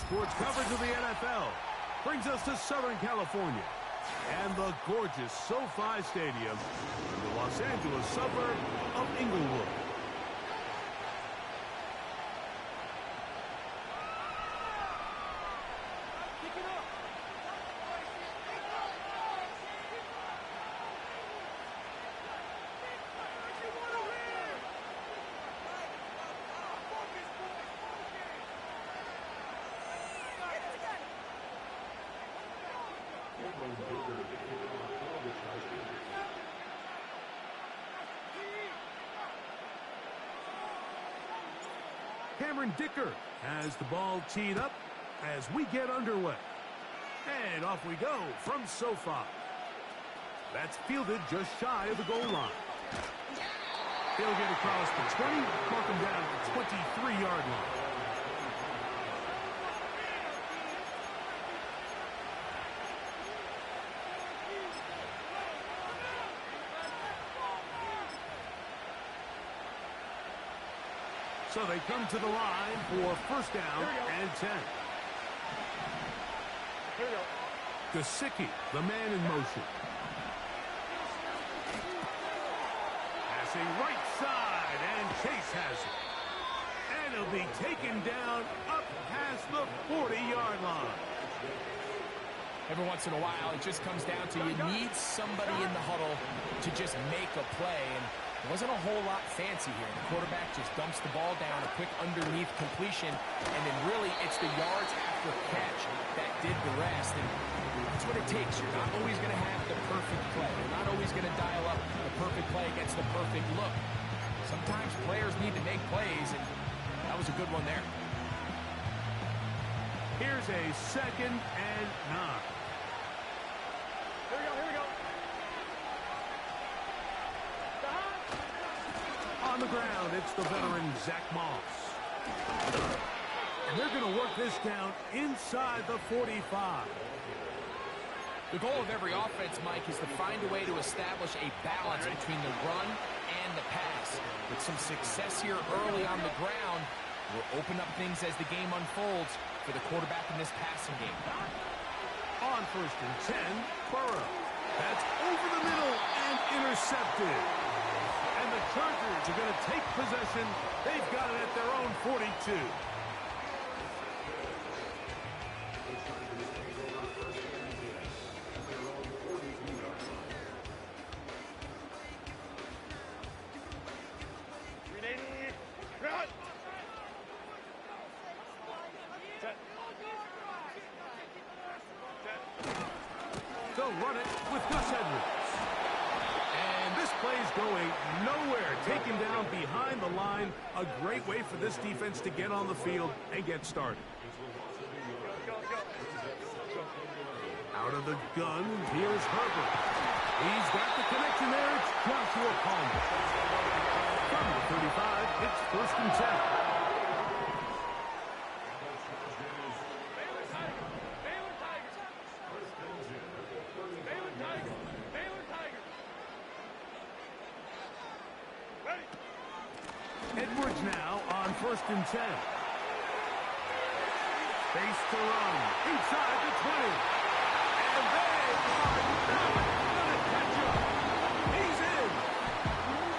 sports coverage of the NFL brings us to Southern California and the gorgeous SoFi Stadium in the Los Angeles suburb of Inglewood. Dicker has the ball teed up as we get underway. And off we go from SoFi. That's fielded just shy of the goal line. He'll get across the 20, mark him down at the 23-yard line. So they come to the line for first down and 10. Gesicki, the man in motion. Passing right side, and Chase has it. And he'll be taken down up past the 40-yard line. Every once in a while, it just comes down to you need somebody in the huddle to just make a play. And there wasn't a whole lot fancy here. The quarterback just dumps the ball down, a quick underneath completion, and then really it's the yards after catch that did the rest. And that's what it takes. You're not always going to have the perfect play. You're not always going to dial up the perfect play against the perfect look. Sometimes players need to make plays, and that was a good one there. Here's a 2nd and 9. Here we go. On the ground, it's the veteran Zach Moss. And they're going to work this down inside the 45. The goal of every offense, Mike, is to find a way to establish a balance between the run and the pass. With some success here early on the ground, we'll open up things as the game unfolds for the quarterback in this passing game. On first and 10, Burrow. That's over the middle and intercepted. And the Chargers are going to take possession. They've got it at their own 42. They'll run it with Gus Edwards. And this play's going nowhere. Taken down behind the line. A great way for this defense to get on the field and get started. Out of the gun, here's Herbert. He's got the connection there. It's Joshua Palmer. From the 35, it's first and 10. Edwards now on first and 10. Face to run inside the 20. And they are not going to catch him. He's in.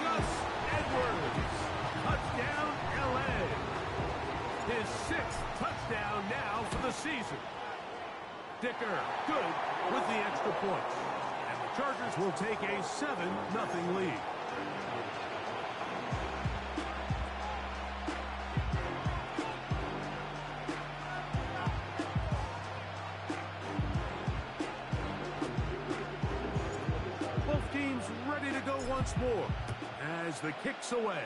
Gus Edwards. Touchdown, LA. His 6th touchdown now for the season. Dicker good with the extra points. And the Chargers will take a 7-0 lead. Ready to go once more as the kick's away.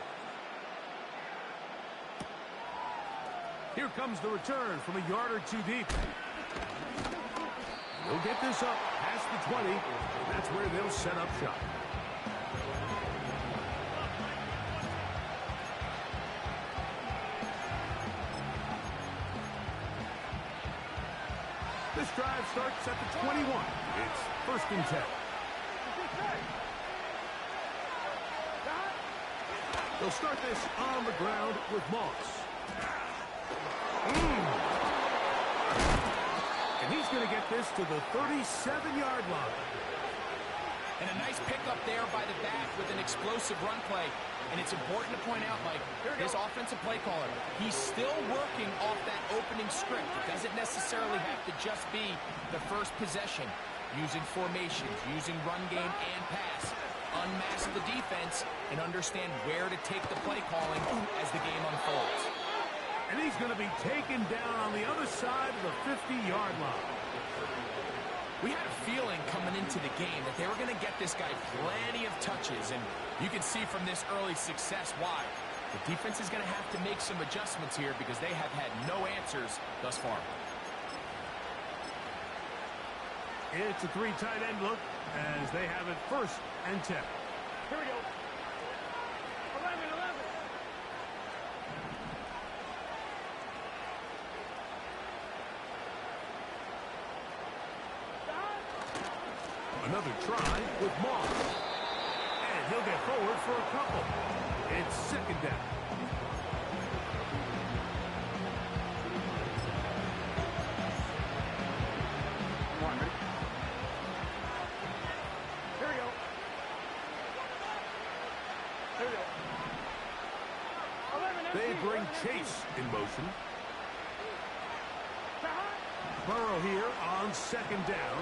Here comes the return from a yard or two deep. They'll get this up past the 20. That's where they'll set up shop. This drive starts at the 21. It's first and 10. They'll start this on the ground with Moss. he's going to get this to the 37-yard line. And a nice pickup there by the back with an explosive run play. And it's important to point out, Mike, this offensive play caller, he's still working off that opening script. It doesn't necessarily have to just be the first possession. Using formations, using run game and pass. Unmask the defense and understand where to take the play calling as the game unfolds. And he's going to be taken down on the other side of the 50-yard line. We had a feeling coming into the game that they were going to get this guy plenty of touches, and you can see from this early success why. The defense is going to have to make some adjustments here because they have had no answers thus far. It's a 3 tight end look as they have it 1st and 10. Here we go. 11. Another try with Moss. And he'll get forward for a couple. It's 2nd down. Come on, ready? Here we go. Here we go. 11 They empty. bring 11 Chase empty. in motion. Burrow here on 2nd down.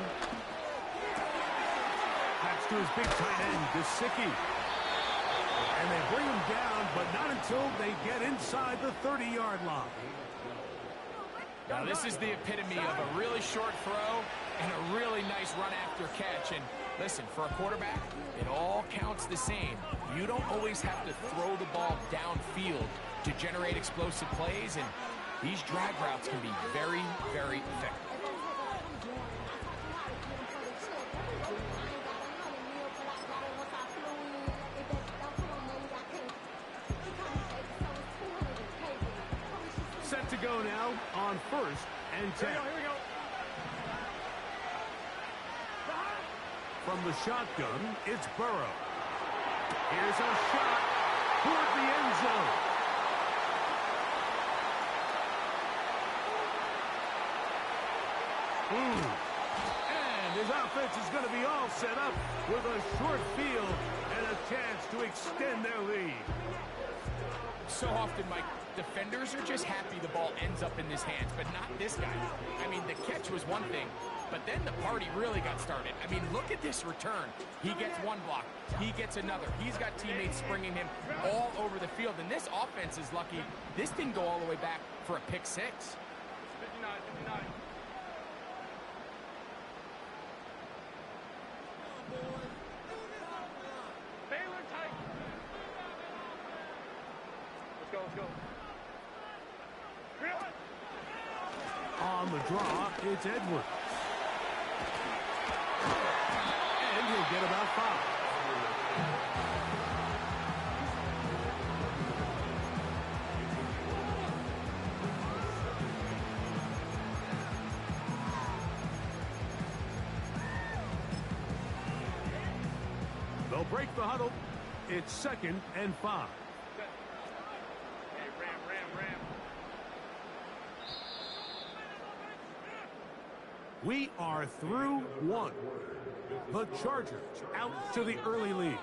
That's to his big tight end, Gesicki. And they bring him down, but not until they get inside the 30-yard line. Now, this is the epitome of a really short throw and a really nice run after catch. And listen, for a quarterback, it all counts the same. You don't always have to throw the ball downfield to generate explosive plays, and these drag routes can be very, very effective. Set to go now on 1st and 10. Here we go. From the shotgun, it's Burrow. Here's a shot toward the end zone. And his offense is going to be all set up with a short field and a chance to extend their lead. So often, Mike, defenders are just happy the ball ends up in his hands, but not this guy. I mean, the catch was one thing, but then the party really got started. I mean, look at this return. He gets one block. He gets another. He's got teammates springing him all over the field, and this offense is lucky. This didn't go all the way back for a pick 6. 59. Baylor tight. Let's go. On the draw, it's Edwards. And he'll get about 5. They'll break the huddle. It's 2nd and 5. Hey, ram. We are through 1. The Chargers out to the early lead.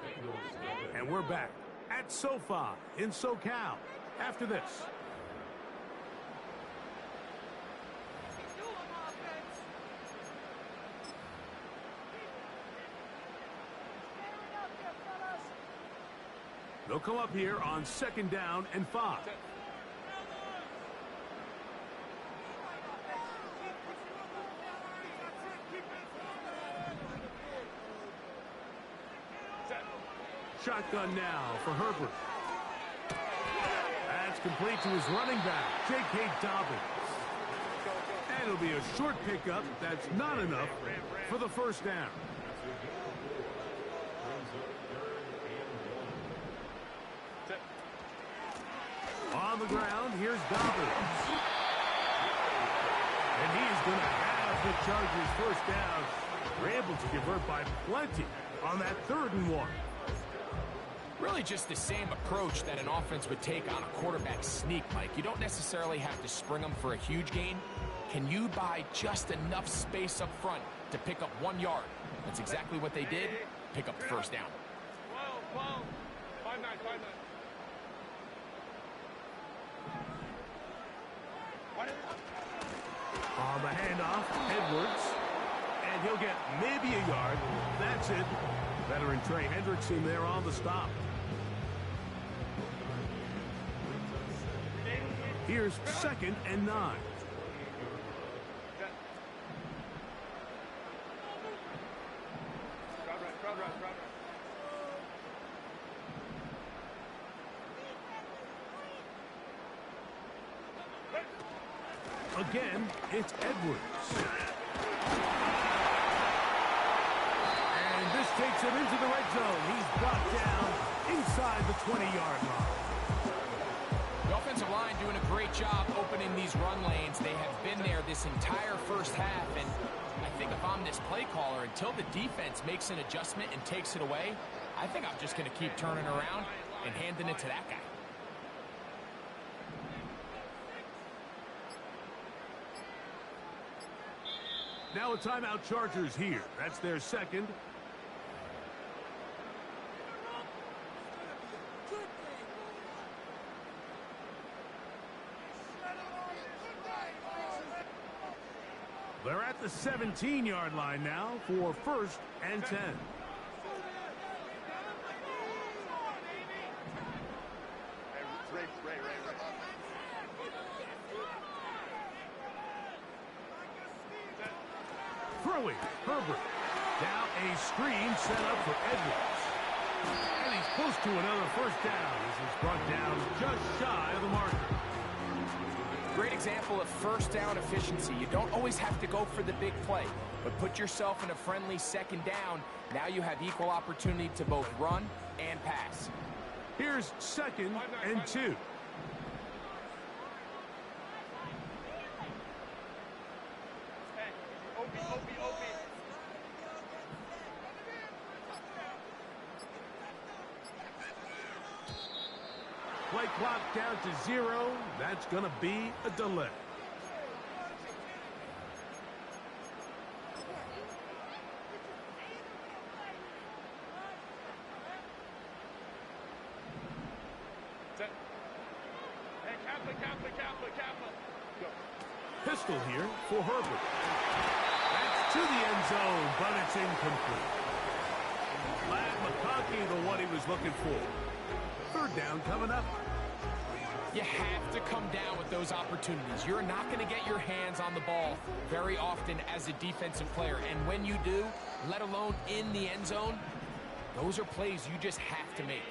And we're back at SoFi in SoCal after this. They'll come up here on 2nd down and 5. Shotgun now for Herbert. That's complete to his running back, J.K. Dobbins. And it'll be a short pickup. That's not enough for the 1st down. On the ground, here's Dobbins. And he's going to have the Chargers 1st down. They're able to convert by plenty on that 3rd and 1. Really just the same approach that an offense would take on a quarterback sneak, Mike. You don't necessarily have to spring them for a huge gain. Can you buy just enough space up front to pick up 1 yard? That's exactly what they did. Pick up the first down. 12. 5-9. On the handoff, Edwards. And he'll get maybe a yard. That's it. Veteran Trey Hendrickson there on the stop. Here's 2nd and 9. Again, it's Edwards. And this takes him into the red zone. He's brought down inside the 20-yard line. The offensive line doing a great job opening these run lanes. They have been there this entire first half, and I think if I'm this play caller, until the defense makes an adjustment and takes it away, I think I'm just going to keep turning around and handing it to that guy. Now a timeout, Chargers here. That's their 2nd. They're at the 17-yard line now for 1st and 10. Throwing, Herbert. Now a screen set up for Edwards. And he's close to another first down. This is brought down just shy of the marker. Great example of first down efficiency. You don't always have to go for the big play, but put yourself in a friendly 2nd down. Now you have equal opportunity to both run and pass. Here's 2nd and 2. Play clock down to 0. That's going to be a delay. Pistol here for Herbert. That's to the end zone, but it's incomplete. Glad McConkey the one he was looking for. 3rd down coming up. You have to come down with those opportunities. You're not going to get your hands on the ball very often as a defensive player. And when you do, let alone in the end zone, those are plays you just have to make.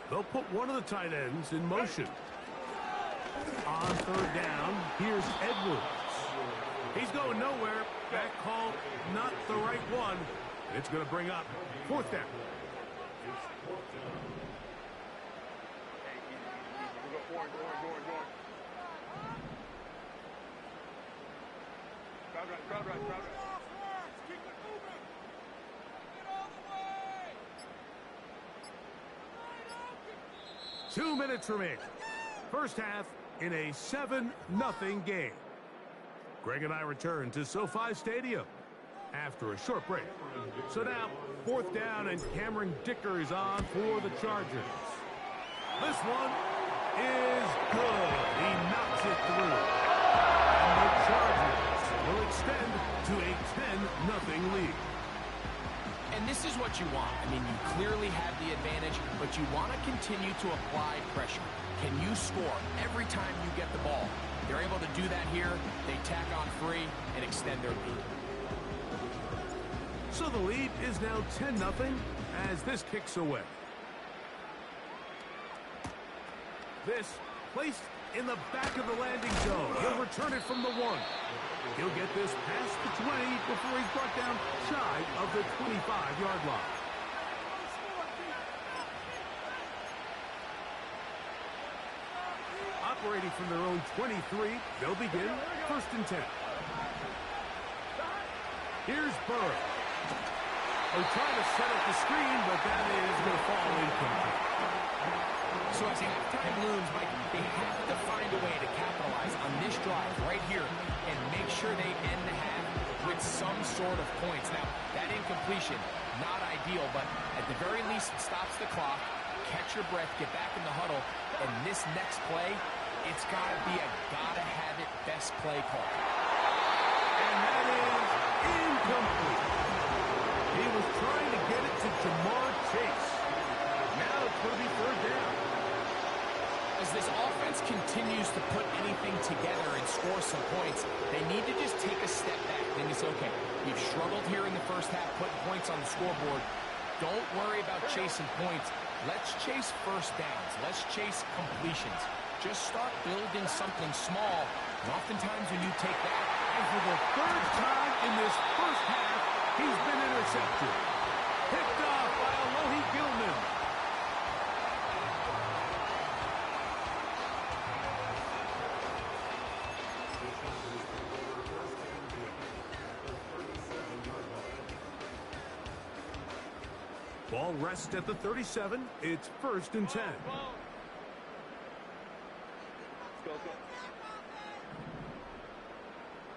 They'll put one of the tight ends in motion. On 3rd down, here's Edwards. He's going nowhere. That call, not the right one. It's going to bring up 4th down. Crowd right. 2 minutes remaining. First half in a 7-0 game. Greg and I return to SoFi Stadium after a short break. So now, 4th down, and Cameron Dicker is on for the Chargers. This one is good. He knocks it through. And the Chargers will extend to a 10-0 lead. And this is what you want. I mean, you clearly have the advantage, but you want to continue to apply pressure. Can you score every time you get the ball? They're able to do that here. They tack on 3 and extend their lead. So the lead is now 10-0 as this kicks away. This placed in the back of the landing zone. He'll return it from the 1. He'll get this past the 20 before he's brought down shy of the 25-yard line. Operating from their own 23, they'll begin 1st and 10. Here's Burr. They're trying to set up the screen, but that is going to fall incomplete. So as halftime looms, Mike, they have to find a way to capitalize on this drive right here and make sure they end the half with some sort of points. Now, that incompletion, not ideal, but at the very least, it stops the clock. Catch your breath, get back in the huddle, and this next play, it's got to be a gotta-have-it best play call. And that is incomplete. He was trying to get it to Jamar Chase. Now it's going to be third down. As this offense continues to put anything together and score some points, they need to just take a step back. Then it's okay. We've struggled here in the first half, putting points on the scoreboard. Don't worry about chasing points. Let's chase first downs. Let's chase completions. Just start building something small. And oftentimes when you take that, and for the third time in this first half, he's been intercepted. Picked off by Alohi Gilman. Ball rests at the 37. It's 1st and 10. Go.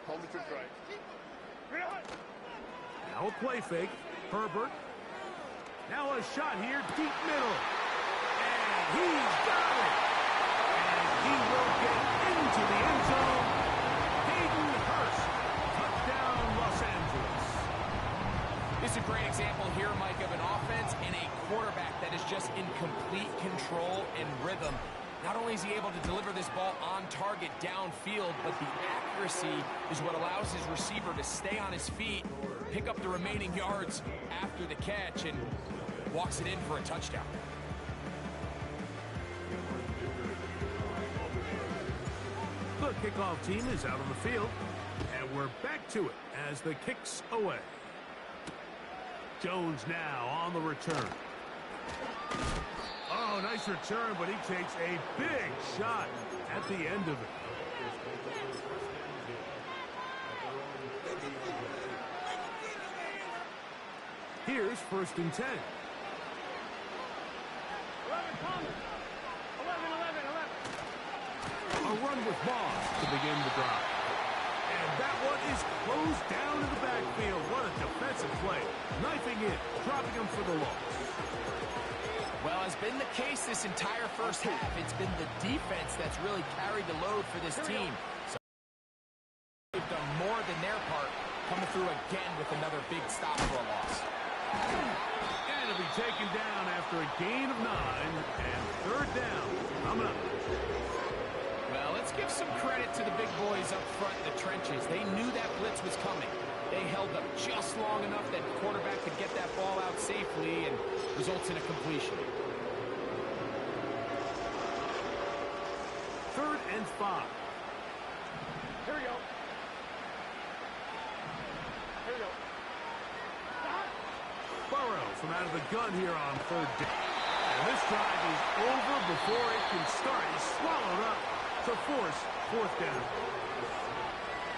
Hold the trip right. Now a play fake. Herbert. Now a shot here, deep middle. And he's got it. And he will get into the end zone. Hayden Hurst. Touchdown, Los Angeles. this is a great example here, Mike, of an offense and a quarterback that is just in complete control and rhythm. Not only is he able to deliver this ball on target downfield, but the accuracy is what allows his receiver to stay on his feet, pick up the remaining yards after the catch, and walks it in for a touchdown. The kickoff team is out on the field, and we're back to it as the kick's away. Jones now on the return. Oh, nice return, but he takes a big shot at the end of it. Here's 1st and 10. 11. A run with Moss to begin the drive. And that one is closed down in the backfield. What a defensive play. Knifing in, dropping him for the loss. Well, has been the case this entire first half. It's been the defense that's really carried the load for this team. So they've done more than their part, coming through again with another big stop for a loss. And it'll be taken down after a gain of 9, and 3rd down coming up. Well, let's give some credit to the big boys up front in the trenches. They knew that blitz was coming. They held up just long enough that the quarterback could get that ball out safely and results in a completion. 3rd and 5. Here we go. Burrow from out of the gun here on 3rd down. And this drive is over before it can start. He's swallowed up to force 4th down.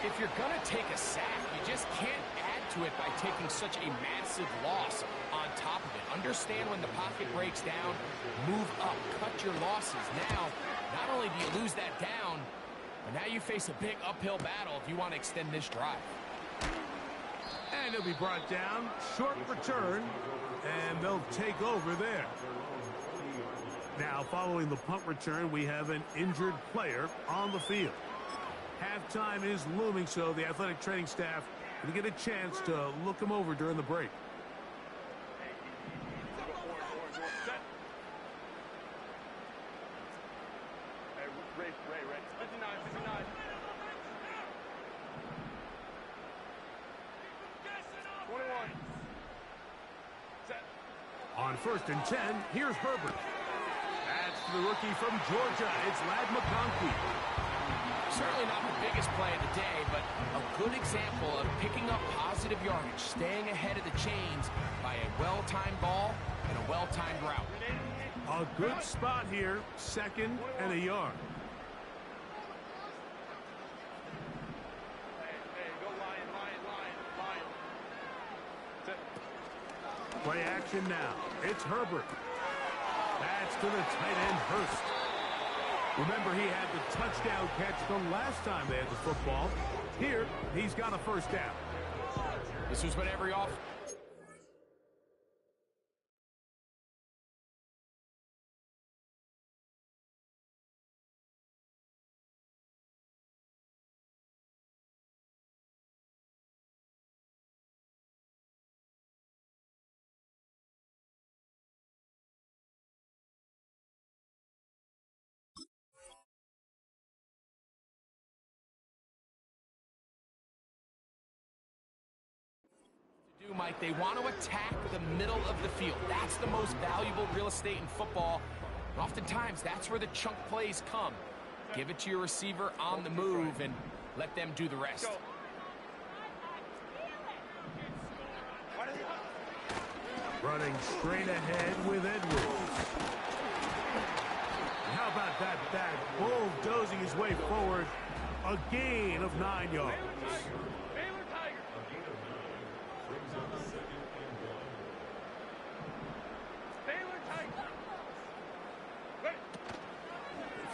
If you're going to take a sack, you just can't add to it by taking such a massive loss on top of it. Understand when the pocket breaks down, move up, cut your losses. Now, not only do you lose that down, but now you face a big uphill battle if you want to extend this drive. And he'll be brought down. Short return. And they'll take over there. Now, following the punt return, we have an injured player on the field. Halftime is looming, so the athletic training staff will get a chance to look him over during the break. Ray. 59. On 1st and 10, here's Herbert. That's the rookie from Georgia. It's Ladd McConkey. Certainly not the biggest play of the day, but a good example of picking up positive yardage, staying ahead of the chains by a well-timed ball and a well-timed route. A good spot here, 2nd and a yard. Hey, go line. Play action now. It's Herbert. That's to the tight end, Hurst. Remember, he had the touchdown catch from last time they had the football. Here, he's got a first down. This was what every off. Mike, they want to attack the middle of the field. That's the most valuable real estate in football. And oftentimes, that's where the chunk plays come. Give it to your receiver on the move and let them do the rest. Running straight ahead with Edwards. How about that back bulldozing his way forward? A gain of 9 yards.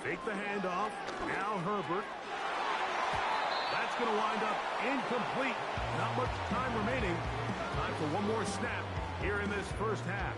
Fake the handoff. Now Herbert. That's going to wind up incomplete. Not much time remaining. Time for one more snap here in this first half.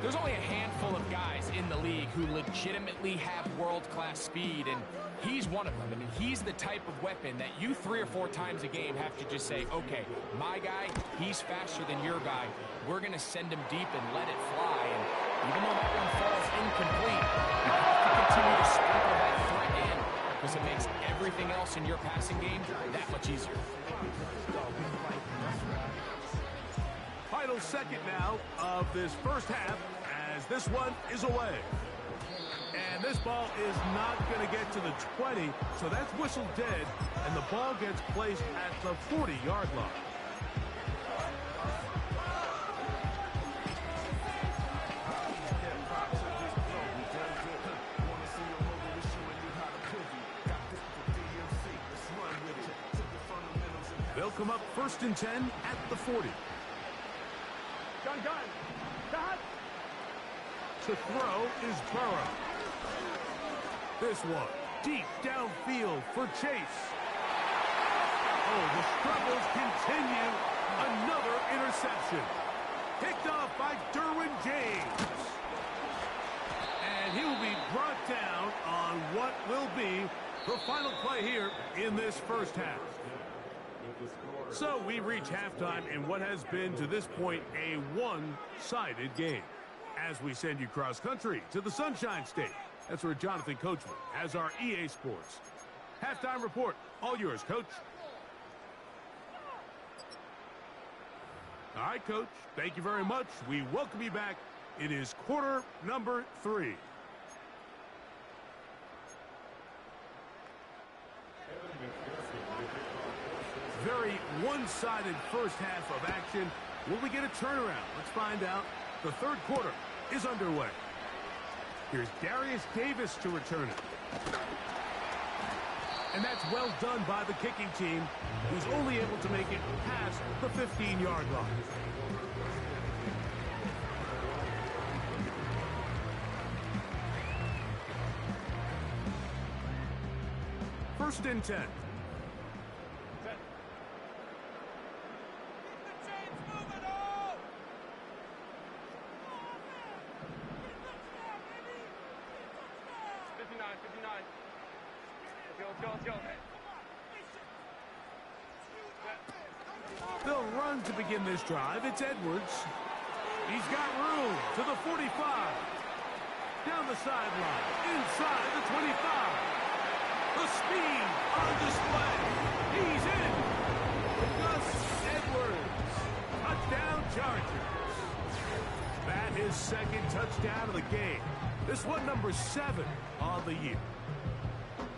There's only a handful of guys in the league who legitimately have world-class speed, and he's one of them. I mean, he's the type of weapon that you 3 or 4 times a game have to just say, okay, my guy, he's faster than your guy. We're going to send him deep and let it fly. And even though that one falls incomplete, you have to continue to sprinkle that threat in because it makes everything else in your passing game that much easier. Final second now of this first half as this one is away. And this ball is not going to get to the 20, so that's whistled dead, and the ball gets placed at the 40-yard line. They'll come up 1st and 10 at the 40. Gun. Dot. To throw is Burrow. This one deep downfield for Chase. Oh, the struggles continue. Another interception. Picked off by Derwin James. And he will be brought down on what will be the final play here in this first half. So we reach halftime in what has been to this point a one-sided game. As we send you cross-country to the Sunshine State. That's where Jonathan Coachman has our EA Sports halftime report. All yours, Coach. All right, Coach. Thank you very much. We welcome you back. It is quarter number 3. Very one-sided first half of action. Will we get a turnaround? Let's find out. The third quarter is underway. Here's Darius Davis to return it. And that's well done by the kicking team, who's only able to make it past the 15-yard line. First and 10. They'll run to begin this drive. It's Edwards. He's got room to the 45. Down the sideline. Inside the 25. The speed on display. He's in. Gus Edwards. Touchdown Chargers. That is second touchdown of the game. This one number 7 on the year.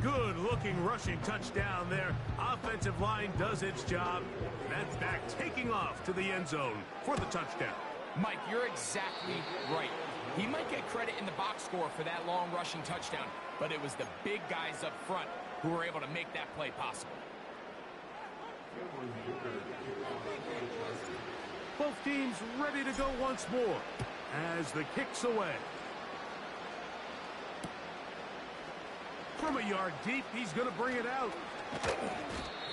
Good-looking rushing touchdown there. Offensive line does its job. That's back taking off to the end zone for the touchdown. Mike, you're exactly right. He might get credit in the box score for that long rushing touchdown, but it was the big guys up front who were able to make that play possible. Both teams ready to go once more. as the kick's away. From a yard deep, he's going to bring it out.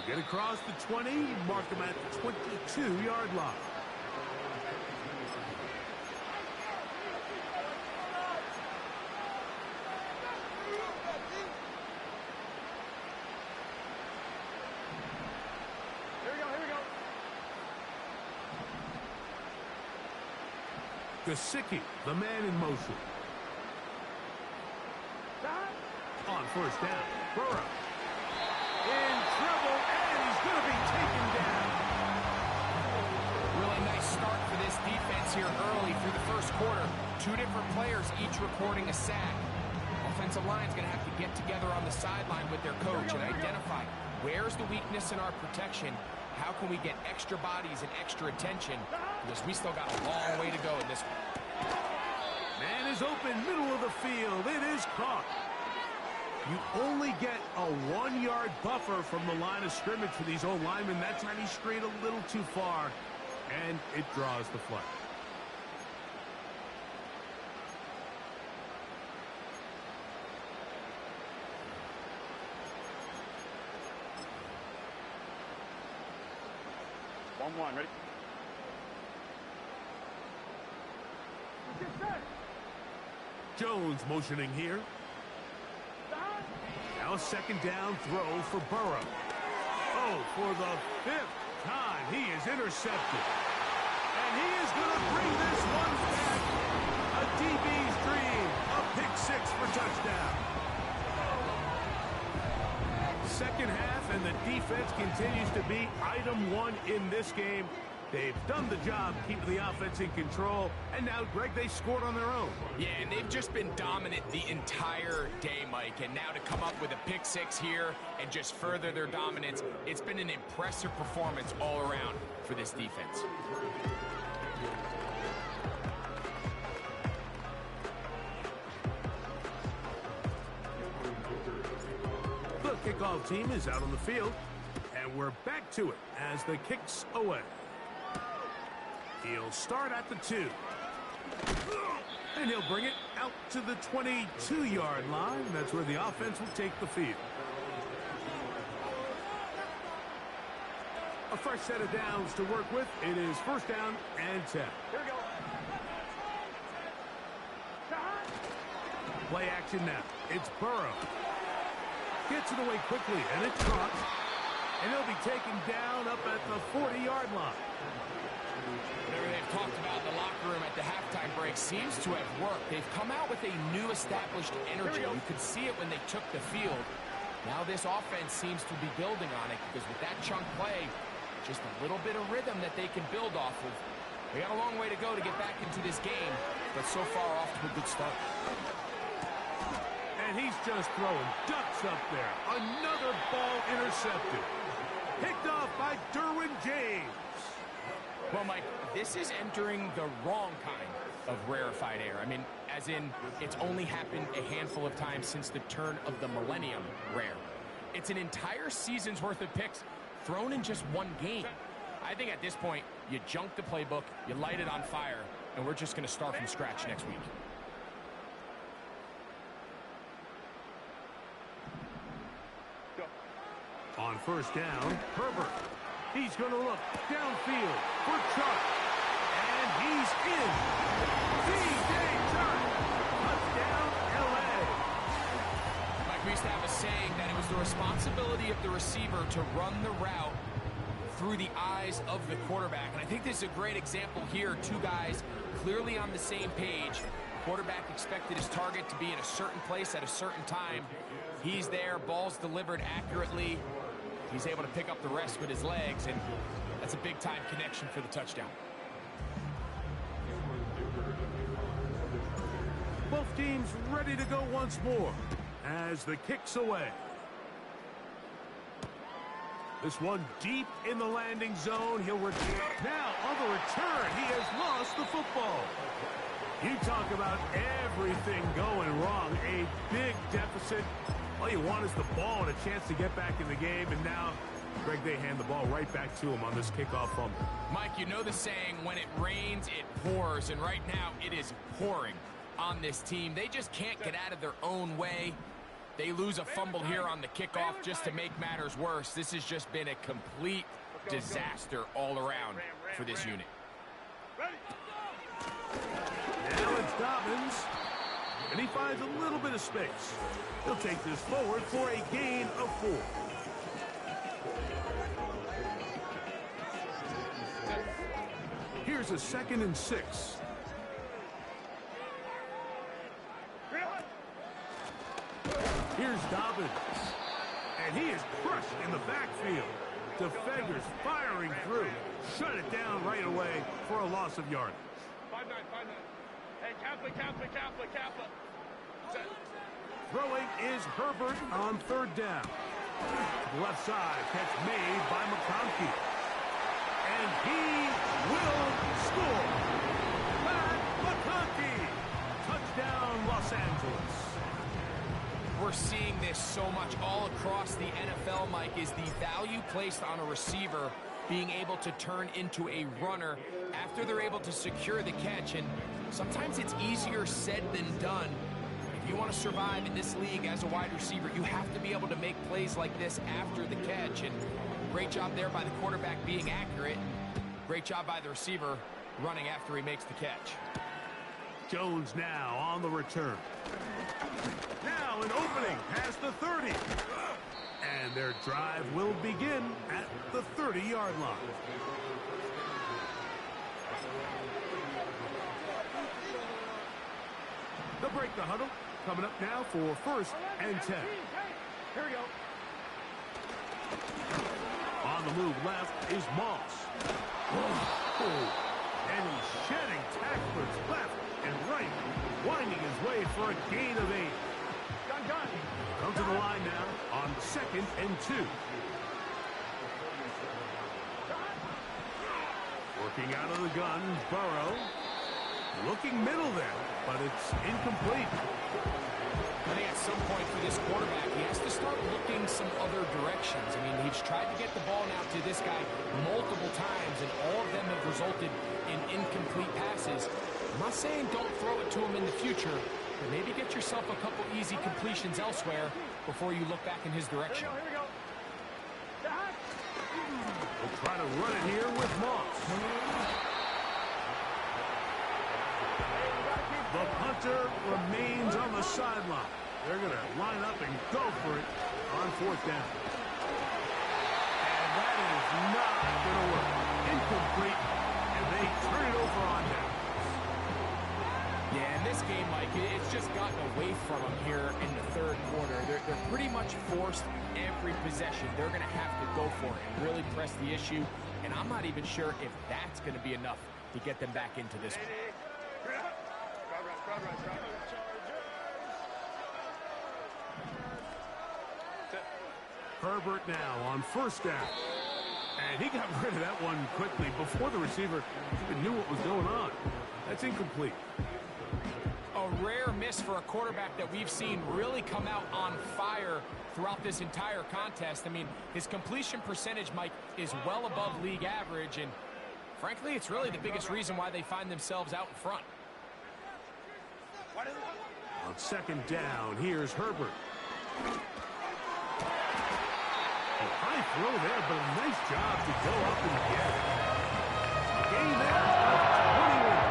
Get across the 20, mark him at the 22-yard line. Gesicki, the man in motion. On first down, Burrow. In trouble, and he's going to be taken down. Really nice start for this defense here early through the first quarter. Two different players each recording a sack. Offensive line's going to have to get together on the sideline with their coach and identify where's the weakness in our protection. How can we get extra bodies and extra attention? Because we still got a long way to go in this one. Man is open, middle of the field. It is caught. You only get a 1-yard buffer from the line of scrimmage for these old linemen. That time he strayed a little too far, and it draws the flag. One, ready? Jones motioning here. Now a second down throw for Burrow. Oh, for the 5th time, he is intercepted. And he is going to bring this one back. A DB's dream. A pick 6 for touchdown. Second half, and the defense continues to be item 1 in this game. They've done the job keeping the offense in control, and now, Greg, they scored on their own. Yeah, and they've just been dominant the entire day, Mike, and now to come up with a pick 6 here and just further their dominance, it's been an impressive performance all around for this defense. The kickoff team is out on the field, and we're back to it as the kick's away. He'll start at the 2. And he'll bring it out to the 22-yard line. That's where the offense will take the field. A fresh set of downs to work with. It is first down and 10. Here we go. Play action now. It's Burrow. Gets it away quickly, and it's caught. And he'll be taken down up at the 40-yard line. Whatever they've talked about in the locker room at the halftime break seems to have worked. They've come out with a new established energy. You could see it when they took the field. Now this offense seems to be building on it because with that chunk play, just a little bit of rhythm that they can build off of. We got a long way to go to get back into this game, but so far off to a good start. And he's just throwing ducks up there. Another ball intercepted. Picked off by Derwin James. Well, Mike, this is entering the wrong kind of rarefied air. I mean, as in, it's only happened a handful of times since the turn of the millennium rare. It's an entire season's worth of picks thrown in just one game. I think at this point, you junk the playbook, you light it on fire, and we're just going to start from scratch next week. Go. On first down, Herbert. He's going to look downfield for Chuck. And he's in. D.J. Chuck. Touchdown, L.A. Mike, we used to have a saying that it was the responsibility of the receiver to run the route through the eyes of the quarterback. And I think this is a great example here. Two guys clearly on the same page. Quarterback expected his target to be in a certain place at a certain time. He's there. Ball's delivered accurately. He's able to pick up the rest with his legs, and that's a big-time connection for the touchdown. Both teams ready to go once more as the kick's away. This one deep in the landing zone. He'll return. Now, on the return, he has lost the football. You talk about everything going wrong. A big deficit. All you want is the ball and a chance to get back in the game, and now Greg, they hand the ball right back to him on this kickoff fumble. Mike, you know the saying, when it rains, it pours, and right now it is pouring on this team. They just can't get out of their own way. They lose a fumble here on the kickoff just to make matters worse. This has just been a complete disaster all around for this unit. Now it's Dobbins, and he finds a little bit of space. He'll take this forward for a gain of 4. Here's a 2nd and 6. Here's Dobbins, and he is crushed in the backfield. Defenders firing through. Shut it down right away for a loss of yardage. 5-9. Hey, Kappa. Throwing is Herbert on 3rd down. Left side, catch made by McConkey. And he will score. Pat McConkey. Touchdown, Los Angeles. We're seeing this so much all across the NFL, Mike, is the value placed on a receiver being able to turn into a runner after they're able to secure the catch. And sometimes it's easier said than done. If you want to survive in this league as a wide receiver, you have to be able to make plays like this after the catch. And great job there by the quarterback being accurate. Great job by the receiver running after he makes the catch. Jones now on the return. Now an opening past the 30. And their drive will begin at the 30-yard line. They'll break the huddle. Coming up now for 1st and 10. Here we go. On the move left is Moss. And he's shedding tacklers left and right, winding his way for a gain of 8. Gun. Come to the line now on 2nd and 2. Working out of the gun, Burrow. Looking middle there, but it's incomplete. I think at some point for this quarterback, he has to start looking some other directions. I mean, he's tried to get the ball now to this guy multiple times, and all of them have resulted in incomplete passes. I'm not saying don't throw it to him in the future, but maybe get yourself a couple easy completions elsewhere before you look back in his direction. Here we go. We'll try to run it here with Moss. The punter remains on the sideline. They're going to line up and go for it on 4th down. And that is not going to work. Incomplete, and they turn it over on downs. Yeah, in this game, Mike, it's just gotten away from them here in the 3rd quarter. They're pretty much forced every possession. They're going to have to go for it and really press the issue. And I'm not even sure if that's going to be enough to get them back into this one. Herbert now on 1st down. And he got rid of that one quickly before the receiver even knew what was going on. That's incomplete. A rare miss for a quarterback that we've seen really come out on fire throughout this entire contest. I mean, his completion percentage, Mike, is well above league average, and frankly, it's really the biggest reason why they find themselves out in front. On 2nd down, here's Herbert. A high throw there, but a nice job to go up and get it. Gain there of 21.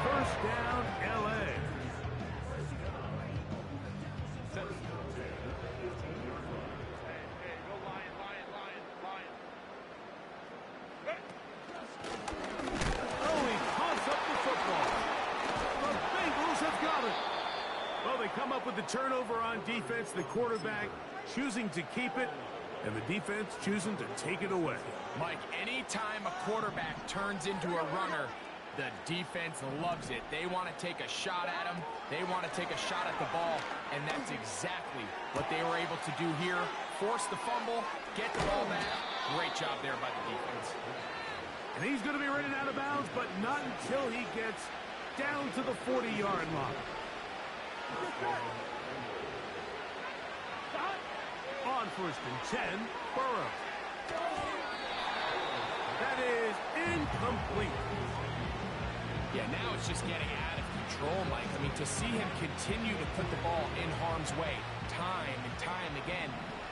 1st down, L.A. Hey, go Lion. Oh, he pops up the football. The Bengals have got it. Well, they come up with the turnover on defense. The quarterback choosing to keep it, and the defense choosing to take it away. Mike, anytime a quarterback turns into a runner, the defense loves it. They want to take a shot at him. They want to take a shot at the ball, and that's exactly what they were able to do here. Force the fumble, get the ball back. Great job there by the defense. And he's going to be running out of bounds, but not until he gets down to the 40-yard line. On 1st and 10, Burrow. That is incomplete. Yeah, now it's just getting out of control, Mike. I mean, to see him continue to put the ball in harm's way time and time again,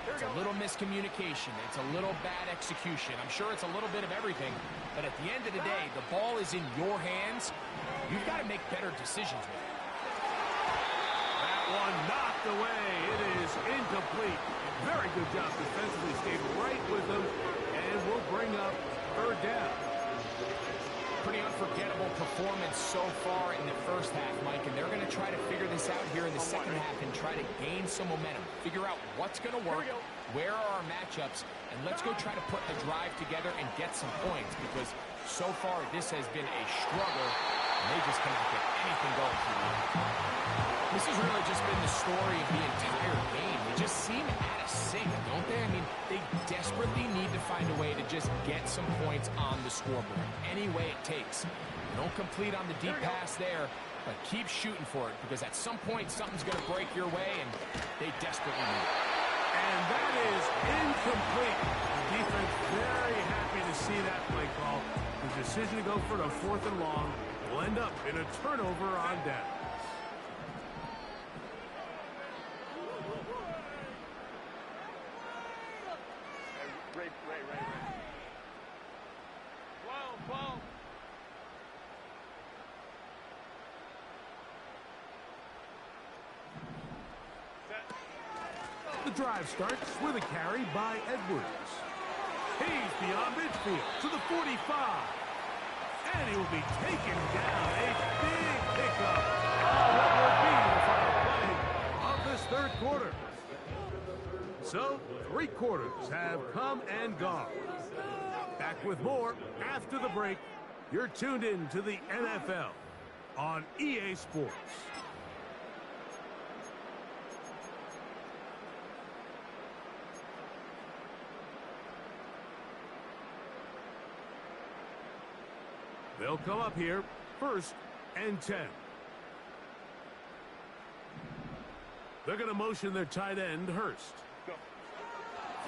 it's a little miscommunication. It's a little bad execution. I'm sure it's a little bit of everything, but at the end of the day, the ball is in your hands. You've got to make better decisions with it. That one knocked away. It is incomplete. Very good job defensively. Stayed right with them, and will bring up third down. Pretty unforgettable performance so far in the first half, Mike, and they're going to try to figure this out here in the second half and try to gain some momentum. Figure out what's going to work, where are our matchups, and let's go try to put a drive together and get some points, because so far this has been a struggle, and they just cannot get anything going through. This has really just been the story of the entire game. They just seem out of sync, don't they? I mean, they desperately need to find a way to just get some points on the scoreboard, any way it takes. Don't complete on the deep pass there, but keep shooting for it, because at some point something's going to break your way, and they desperately need it. And that is incomplete. The defense very happy to see that play call. The decision to go for the 4th and long will end up in a turnover on down. Ray. 12. The drive starts with a carry by Edwards. He's beyond midfield to the 45. And he will be taken down. A big pickup on what will be the final play of this third quarter. So, 3 quarters have come and gone. Back with more after the break. You're tuned in to the NFL on EA Sports. They'll come up here, 1st and 10. They're going to motion their tight end, Hurst.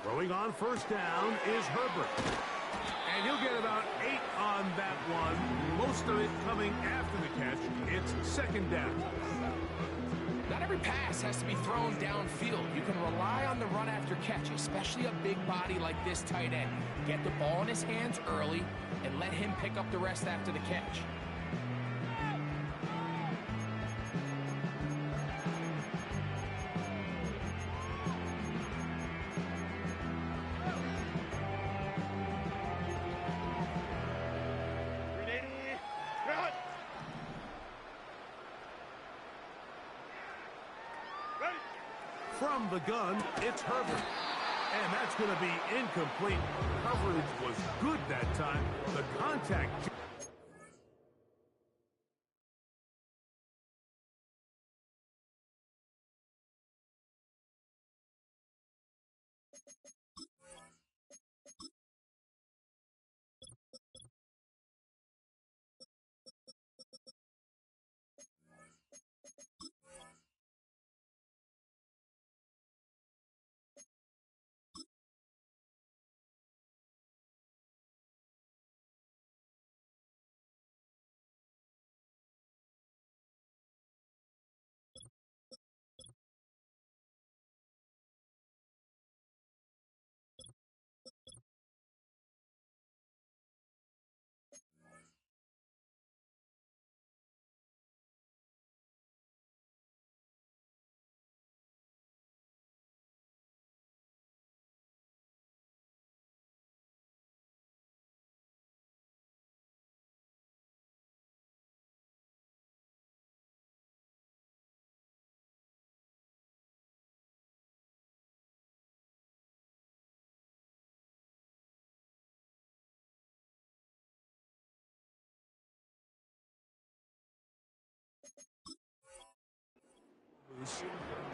Throwing on 1st down is Herbert. And he'll get about 8 on that one. Most of it coming after the catch. It's 2nd down. Not every pass has to be thrown downfield. You can rely on the run after catch, especially a big body like this tight end. Get the ball in his hands early and let him pick up the rest after the catch. From the gun, it's Herbert. And that's going to be incomplete. Coverage was good that time. The contact...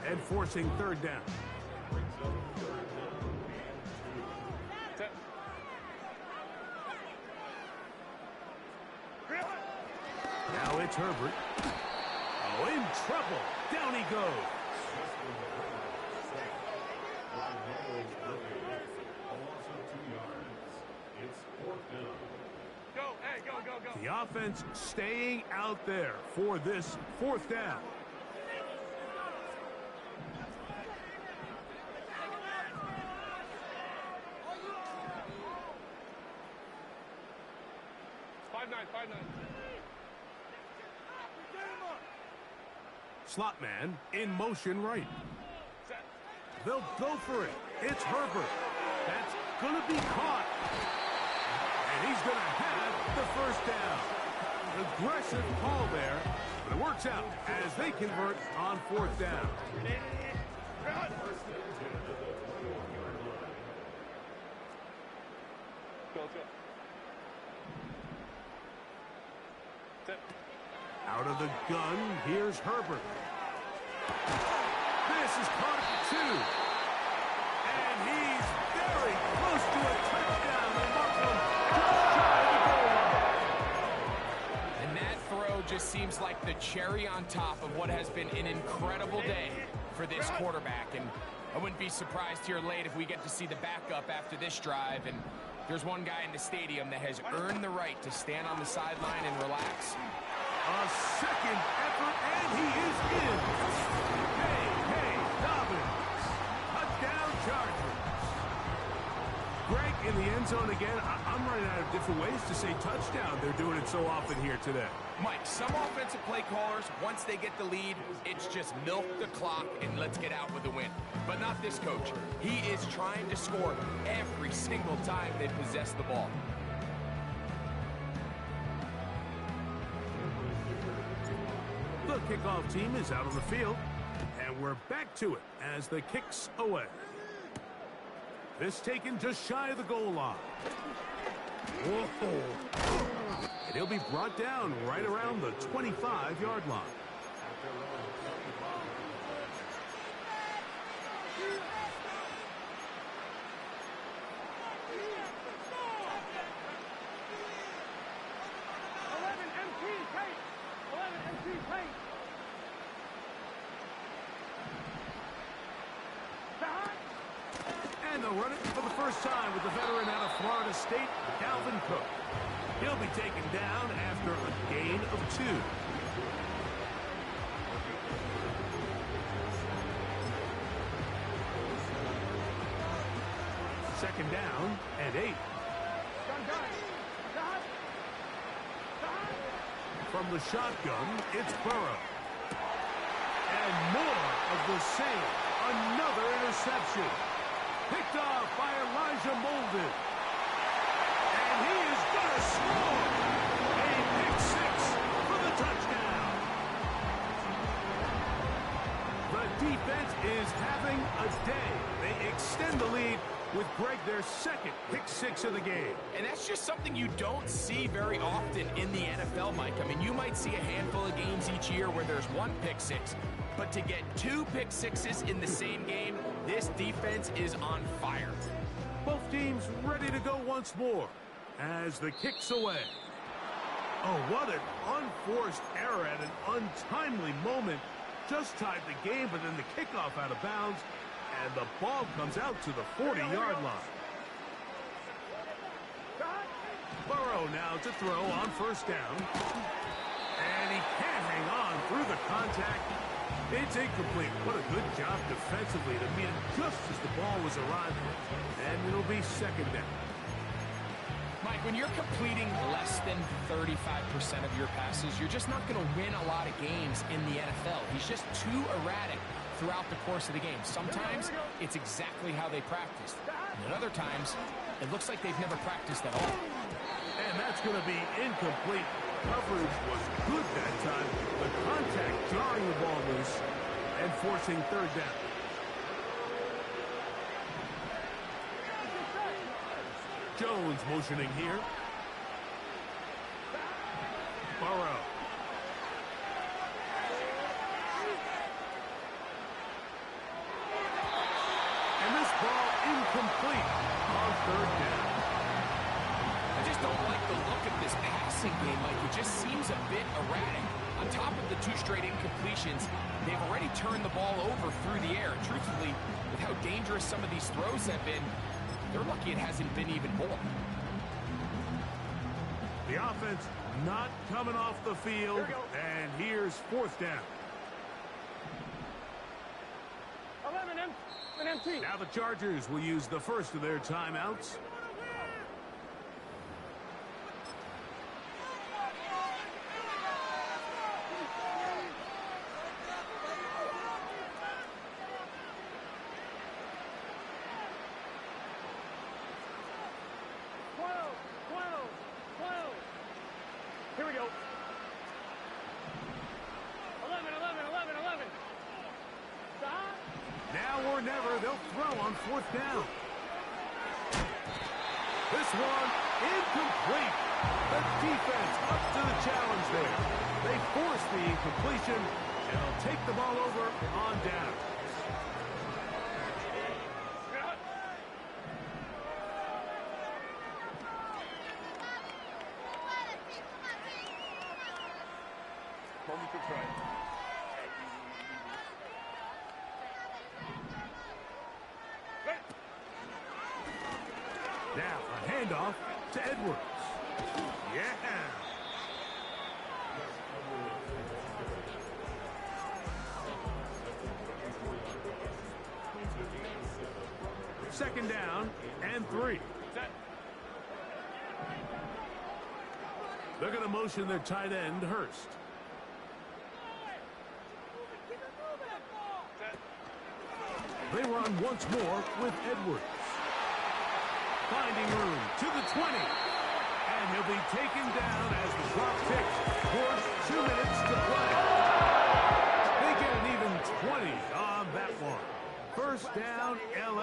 and forcing 3rd down. Now it's Herbert. Oh, in trouble. Down he goes. The offense staying out there for this fourth down. Slot man in motion right. They'll go for it. It's Herbert. That's going to be caught. And he's going to have the first down. Aggressive call there, but it works out as they convert on fourth down. Out of the gun, here's Herbert. This is caught at 2. And he's very close to a touchdown. And that throw just seems like the cherry on top of what has been an incredible day for this quarterback. And I wouldn't be surprised here late if we get to see the backup after this drive. And there's one guy in the stadium that has earned the right to stand on the sideline and relax. A second effort, and he is in. Hey, Dobbins. Touchdown Chargers. Greg in the end zone again. I'm running out of different ways to say touchdown. They're doing it so often here today. Mike, some offensive play callers, once they get the lead, it's just milk the clock and let's get out with a win. But not this coach. He is trying to score every single time they possess the ball. The kickoff team is out on the field, and we're back to it as the kick's away. This taken just shy of the goal line. Whoa. And he'll be brought down right around the 25-yard line. And they'll run it for the first time with the veteran out of Florida State, Dalvin Cook. He'll be taken down after a gain of 2. Second down and 8. From the shotgun, it's Burrow. And more of the same. Another interception. Picked off by Elijah Molden. And he is going to score. A pick 6 for the touchdown. The defense is having a day. They extend the lead with Greg their second pick 6 of the game. And that's just something you don't see very often in the NFL, Mike. I mean, you might see a handful of games each year where there's 1 pick 6. But to get 2 pick 6s in the same game, this defense is on fire. Both teams ready to go once more as the kick's away. Oh, what an unforced error at an untimely moment. Just tied the game, but then the kickoff out of bounds, and the ball comes out to the 40-yard line. Burrow now to throw on first down. And he can't hang on through the contact. It's incomplete. What a good job defensively to meet him just as the ball was arriving. And it'll be second down. Mike, when you're completing less than 35% of your passes, you're just not going to win a lot of games in the NFL. He's just too erratic throughout the course of the game. Sometimes it's exactly how they practiced. And at other times, it looks like they've never practiced at all. And that's going to be incomplete. Coverage was good that time. The contact jarring the ball loose and forcing third down. Jones motioning here. Burrow. And this ball incomplete on third down. I just don't like the look of this passing game, Mike. It just seems a bit erratic. On top of the 2 straight incompletions, they've already turned the ball over through the air. Truthfully, with how dangerous some of these throws have been, they're lucky it hasn't been even more. The offense not coming off the field, and here's fourth down. 11 and empty. Now the Chargers will use the first of their timeouts. Here we go. 11. Stop. Now or never, they'll throw on fourth down. This one incomplete. The defense up to the challenge there. They force the incompletion, and they'll take the ball over on down. Moment to try. Now a handoff to Edwards. Yeah. Second down and 3. They're going to motion their tight end, Hurst. They run once more with Edwards. Finding room to the 20. And he'll be taken down as the clock ticks towards 2 minutes to play. They get an even 20 on that one. First down, L.A.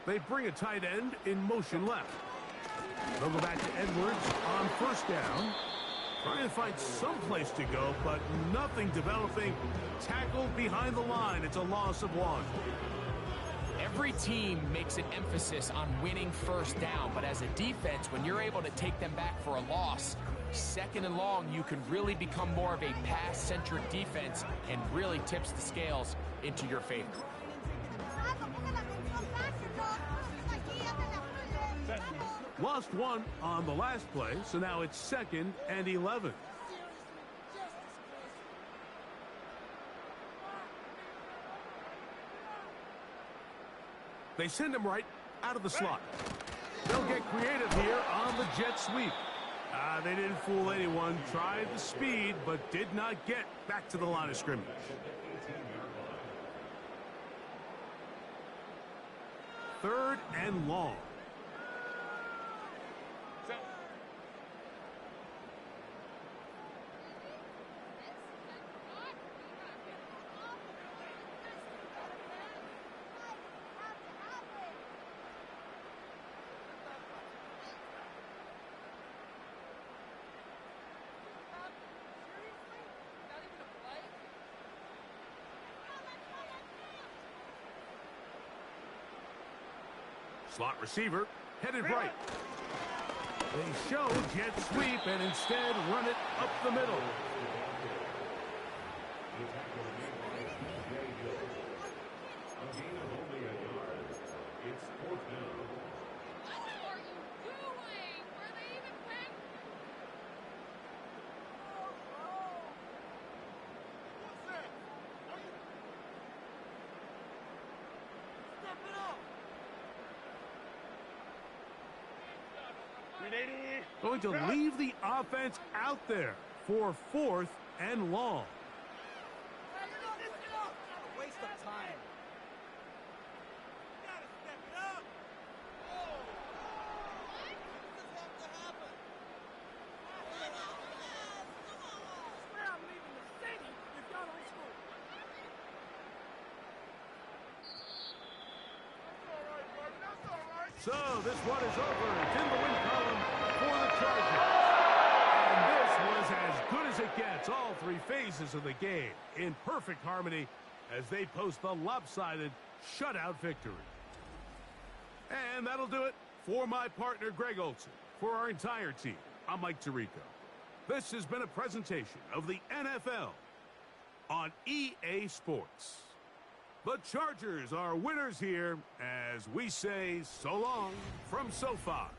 They bring a tight end in motion left. They'll go back to Edwards on first down. Trying to find some place to go, but nothing developing. Tackled behind the line. It's a loss of 1. Every team makes an emphasis on winning first down, but as a defense, when you're able to take them back for a loss, second and long, you can really become more of a pass-centric defense and really tips the scales into your favor. Lost 1 on the last play, so now it's 2nd and 11. They send him right out of the slot. They'll get creative here on the jet sweep. They didn't fool anyone. Tried the speed, but did not get back to the line of scrimmage. Third and long. Slot receiver headed right. They show jet sweep and instead run it up the middle. Going to leave the offense out there for 4th and long. Waste of time. So this one is over. It's in the win column for the Chargers. was as good as it gets, all three phases of the game in perfect harmony as they post the lopsided shutout victory. And that'll do it for my partner, Greg Olson. For our entire team, I'm Mike Tirico. This has been a presentation of the NFL on EA Sports. The Chargers are winners here as we say so long from SoFi.